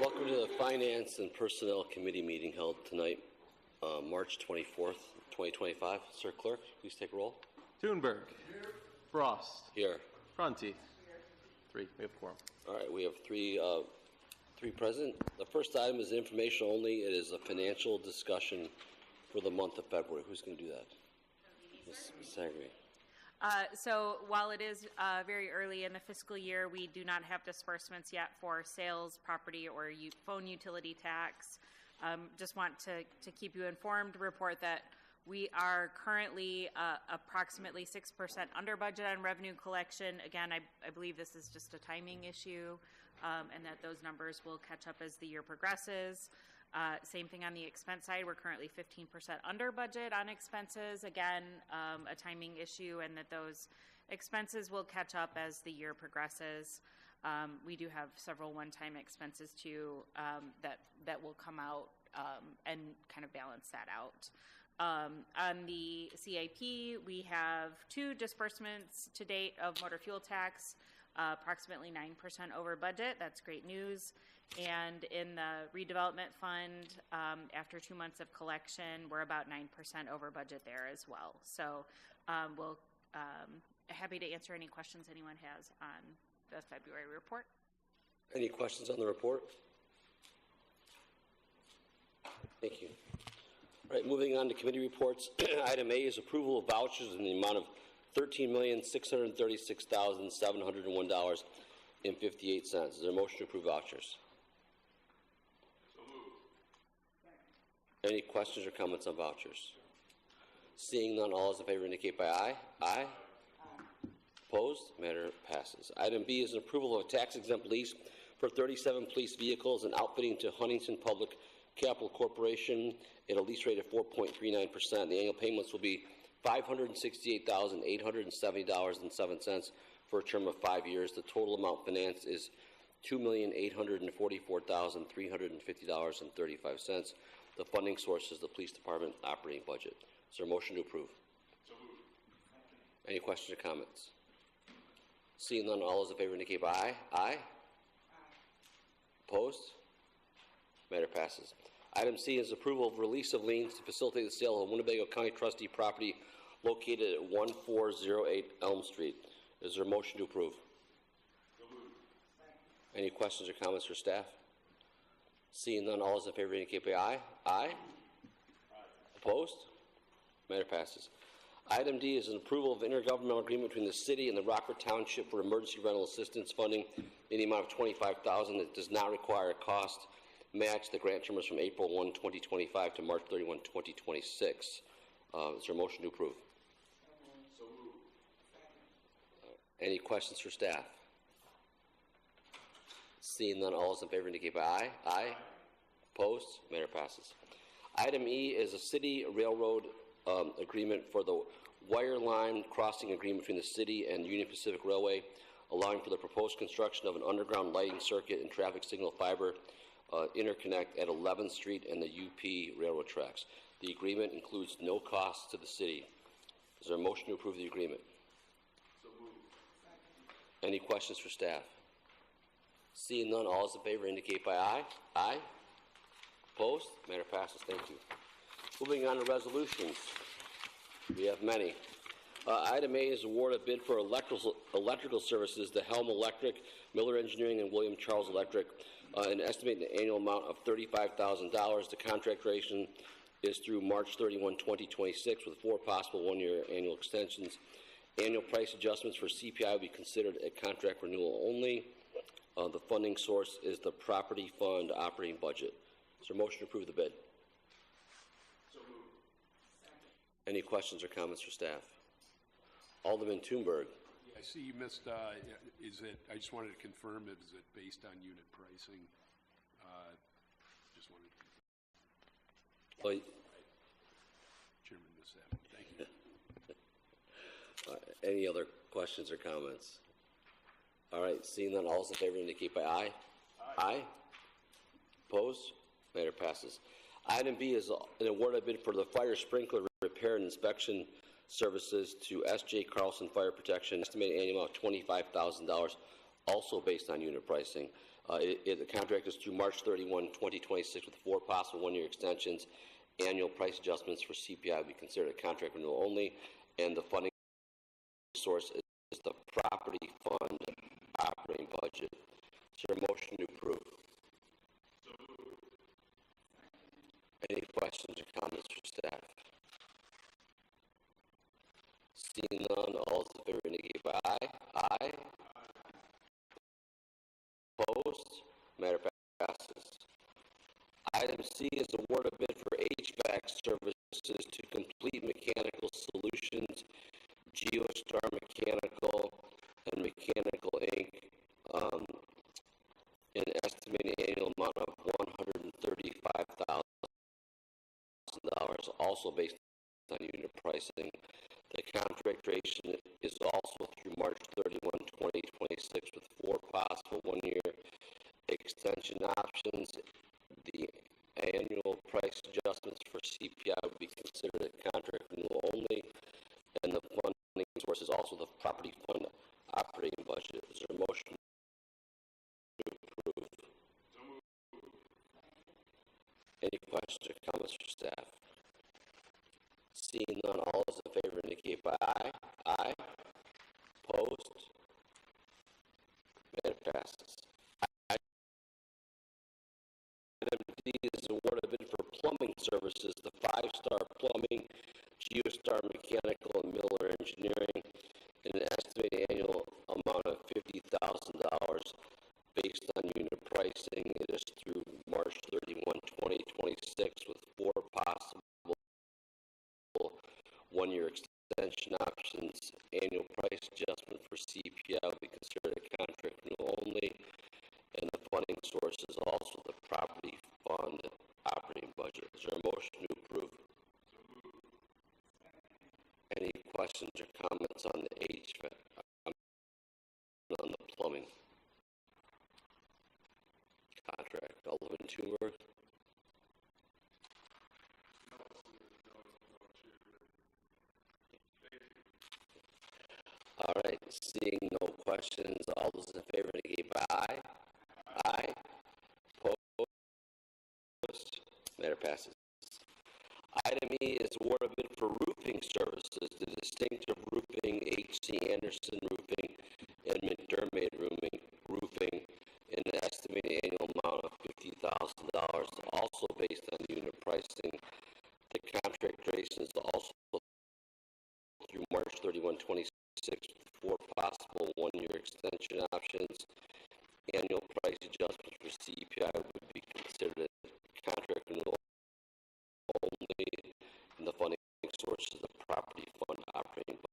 Welcome to the Finance and Personnel Committee meeting held tonight, March 24th, 2025. Sir Clerk, please take a roll. Thunberg. Here. Frost. Here. Prunty. Here. 3. We have quorum. All right, we have three present. The first item is information only. It is a financial discussion for the month of February. Who's going to do that? Ms. Sagri. So while it is very early in the fiscal year, we do not have disbursements yet for sales, property, or phone utility tax. Just want to keep you informed, report that we are currently approximately 6% under budget on revenue collection. Again, I believe this is just a timing issue, and that those numbers will catch up as the year progresses. Same thing on the expense side. We're currently 15% under budget on expenses. Again, a timing issue, and that those expenses will catch up as the year progresses. We do have several one-time expenses too that will come out and kind of balance that out. On the CIP, we have 2 disbursements to date of motor fuel tax, approximately 9% over budget. That's great news. And in the redevelopment fund, after 2 months of collection, we're about 9% over budget there as well. So we'll happy to answer any questions anyone has on the February report. Any questions on the report? Thank you. All right, moving on to committee reports. Item A is approval of vouchers in the amount of $13,636,701.58. Is there a motion to approve vouchers? So moved. Any questions or comments on vouchers? Seeing none, all those in favor indicate by aye. Aye. Opposed? Matter passes. Item B is an approval of a tax-exempt lease for 37 police vehicles and outfitting to Huntington Public Capital Corporation at a lease rate of 4.39%. The annual payments will be $568,870.07 for a term of 5 years. The total amount financed is $2,844,350.35. The funding source is the police department operating budget. Is there a motion to approve? So moved. Any questions or comments? Seeing none, all those in favor indicate by aye. Aye. Opposed? Matter passes. Item C is approval of release of liens to facilitate the sale of Winnebago County trustee property located at 1408 Elm Street. Is there a motion to approve? So moved. Any questions or comments for staff? Seeing none, all those in favor indicate by aye. Aye. Opposed? Matter passes. Item D is an approval of intergovernmental agreement between the city and the Rockford Township for emergency rental assistance funding in the amount of $25,000. It does not require a cost match. The grant term is from April 1, 2025 to March 31, 2026. Is there a motion to approve? So moved. Any questions for staff? Seeing none, all those in favor indicate by aye. Aye. Opposed? Matter passes. Item E is a city railroad agreement for the wire line crossing agreement between the city and Union Pacific Railway, allowing for the proposed construction of an underground lighting circuit and traffic signal fiber interconnect at 11th Street and the UP railroad tracks. The agreement includes no cost to the city. Is there a motion to approve the agreement? So moved. Any questions for staff? Seeing none, all those in favor indicate by aye. Aye. Opposed? Matter passes. Thank you. Moving on to resolutions. We have many. Item A is award a bid for electrical services to Helm Electric, Miller Engineering, and William Charles Electric. An estimated annual amount of $35,000. The contract duration is through March 31, 2026, with 4 possible 1-year annual extensions. Annual price adjustments for CPI will be considered at contract renewal only. The funding source is the property fund operating budget. Is there a motion to approve the bid? So moved. Any questions or comments for staff? Alderman Thunberg. I see you missed, is it, I just wanted to confirm, is it based on unit pricing? Just wanted to Well, Chairman missed that. Thank you. any other questions or comments? All right, seeing none, all those in favor indicate by aye. Aye. Opposed? Matter passes. Item B is an award of bid for the fire sprinkler repair and inspection services to S.J. Carlson Fire Protection, estimated annual amount of $25,000, also based on unit pricing. The contract is through March 31, 2026, with 4 possible one-year extensions. Annual price adjustments for CPI will be considered a contract renewal only, and the funding source is the property fund operating budget. Is there a motion to approve? Any questions or comments for staff? Seeing none, all those in favor indicate by aye. Aye. Opposed? Matter passes. Item C is award of bid for HVAC services to Complete Mechanical Solutions, Geostar Mechanical, and Mechanical Inc. An estimated annual amount of $135,000, also based on unit pricing. The contract duration is also through March 31, 2026, with 4 possible one-year extension options. The annual price adjustments for CPI would be considered a contract renewal only, and the funding source is also the property fund operating budget. Is there a motion to approve? Any questions or comments for staff? Seeing none, all those in favor indicate by aye. Aye. Opposed? Matter passes. Item D is award of bid for plumbing services to 5-Star Plumbing, Geostar Mechanical, and Miller Engineering, in an estimated annual amount of $50,000 based on unit pricing. It is through March 31, 2026, with 4 possible one-year extension options. Annual price adjustment for CPI will be considered a contract renewal only, and the funding source is also the property fund operating budget. Is there a motion to approve? Any questions or comments on the HVAC, on the plumbing contract? Alderman Schumer? All right, seeing no questions, all those in favor indicate by aye. Aye. Opposed? Matter passes. Item E is award of bid for roofing services to Distinctive Roofing, H.C. Anderson Roofing, and McDermott Roofing, in an estimated annual amount of $50,000, also based on unit pricing. The contract duration is also through March 31, 2026, with 4 possible one-year extension options. Annual price adjustments for CPI would be considered a contract renewal only, and the funding source is the property fund operating budget.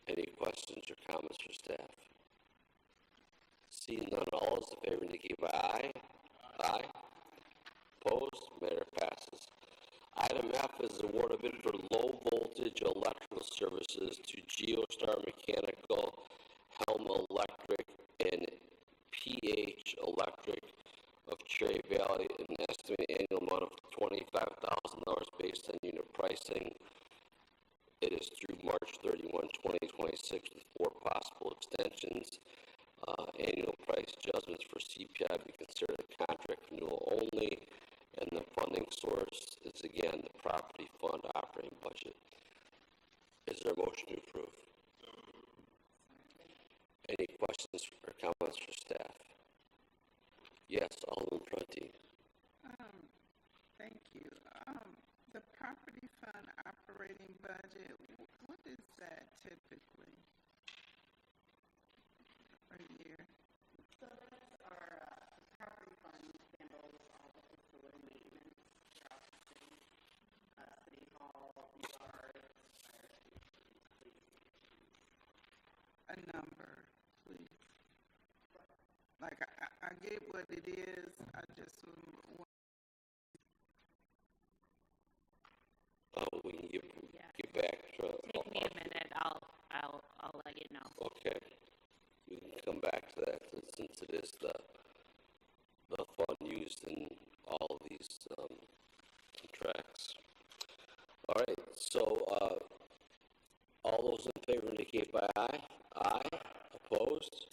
Any questions or comments for staff? Seeing none, all those in favor indicate by aye. Aye. Opposed? Matter passes. Item F is award of bid for low voltage electrical services to Geostar Mechanical, Helm Electric, and PH Electric of Cherry Valley, an estimated annual amount of $25,000 based on unit pricing. It is through March 31, 2026, with 4 possible extensions. Annual price adjustments for CPI will be considered a contract renewal only, and the funding source is again the property fund operating budget. Is there a motion to approve? Any questions or comments for staff? Yes, Alderman Prunty. Thank you. The property fund operating budget, what is that typically a year? So that's our property fund handles all the facility maintenance throughout the city, city hall, yard, fire station, police station. A number, please. Like I get what it is. I just We can get back to. Take me a minute. I'll let you know. Okay. We can come back to that since it is the fund used in all of these contracts. All right, so all those in favor indicate by aye. Aye. Opposed?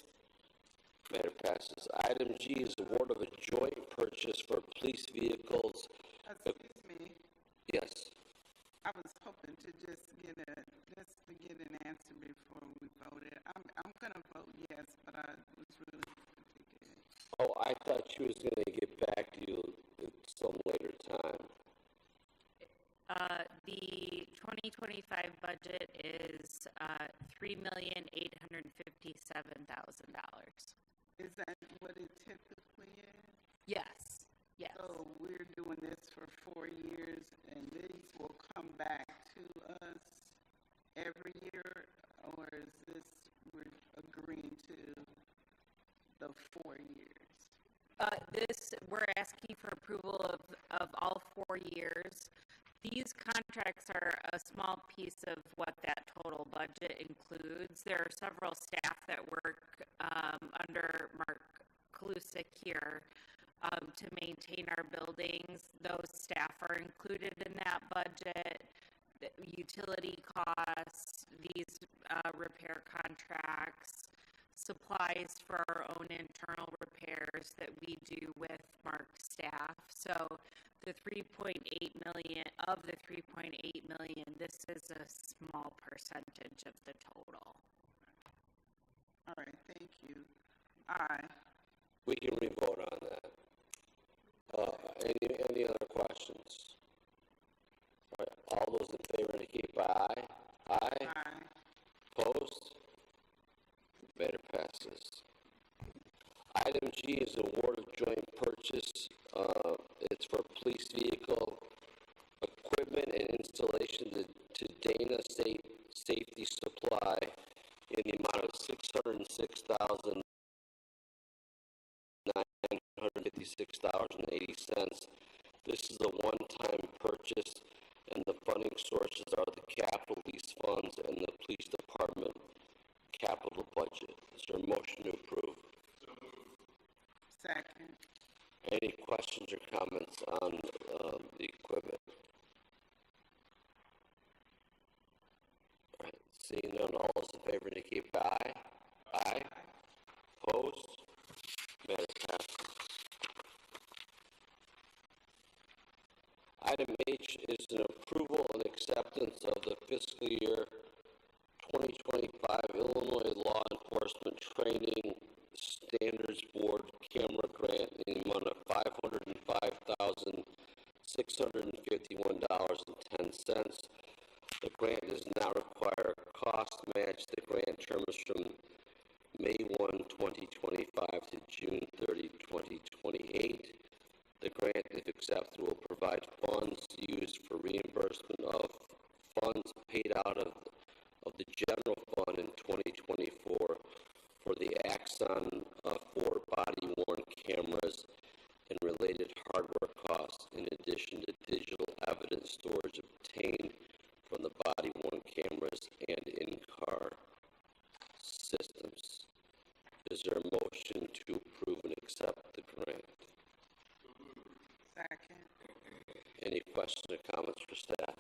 Matter passes. Item G is award of a joint purchase for police vehicles. Excuse me, Yes. I was hoping to just get an answer before we voted. I'm gonna vote yes, but I was really hoping to get. Oh, I thought she was going to get back to you at some later time. The 2025 budget is $3,857,000. Is that what it typically is? Yes. Yes. So we're doing this for 4 years, and these will come back to us every year, or is this we're agreeing to the 4 years? We're asking for approval of all 4 years. These contracts are a small piece of what that total budget includes. There are several staff that work under Mark Kalusik here to maintain our buildings. Those staff are included in that budget. The utility costs, these repair contracts, supplies for our own internal repairs that we do with Mark's staff. So the 3.8 million, of the 3.8 million, this is a small percentage of the total. All right, thank you. Aye. We can re-vote on that. Any other questions? All right, all those in favor indicate by aye. Aye. Aye. Opposed? Matter passes. Item G is award of joint purchase. It's for police vehicle equipment and installation to Dana Safety Supply in the amount of $606,956.80. This is a one-time purchase, and the funding sources are the capital lease funds and the police department capital budget. Is there a motion to approve? Second. Any questions or comments on the equipment? All right, seeing none, all those in favor indicate by aye. Aye. Opposed? Matter passes. Item H is an approval and acceptance of the fiscal year 2025 Illinois Law Enforcement Training Standards Board camera grant in the amount of $505,651.10. The grant does not require a cost match. The grant terms from May 1, 2025 to June 30, 2028. The grant, if accepted, will provide funds used for reimbursement of funds paid out of the general fund in 2024 for the Axon 4 body-worn cameras and related hardware costs, in addition to digital evidence storage obtained from the body-worn cameras and in-car systems. Is there a motion to approve and accept the grant? Second. Any questions or comments for staff?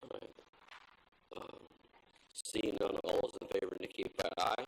All right. Seeing none, all those in favor indicate by aye.